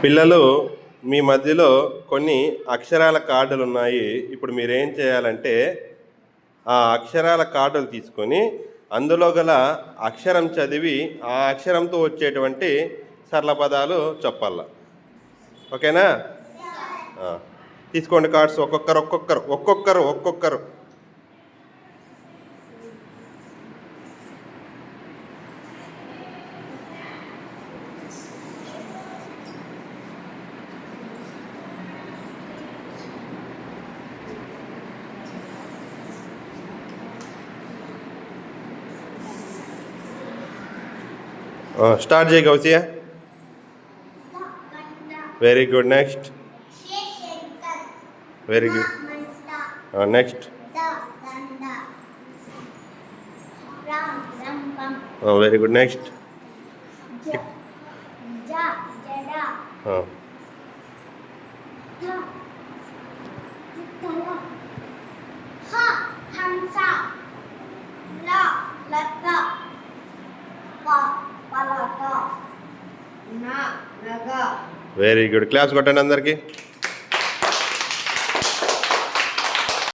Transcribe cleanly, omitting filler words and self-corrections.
పిల్లలు మీ మధ్యలో కొన్ని అక్షరాల కార్డులు ఉన్నాయి. ఇప్పుడు మీరేం చేయాలంటే ఆ అక్షరాల కార్డులు తీసుకొని అందులో గల అక్షరం చదివి ఆ అక్షరంతో వచ్చేటువంటి సరళ పదాలు చెప్పాల. ఓకేనా? తీసుకోండి కార్డ్స్, ఒక్కొక్కరు. స్టార్ట్ చేయి కౌసియా. Very good. Next. Very good. Next. Very good. Next. Very good. Claps కొట్టండి అందరికి.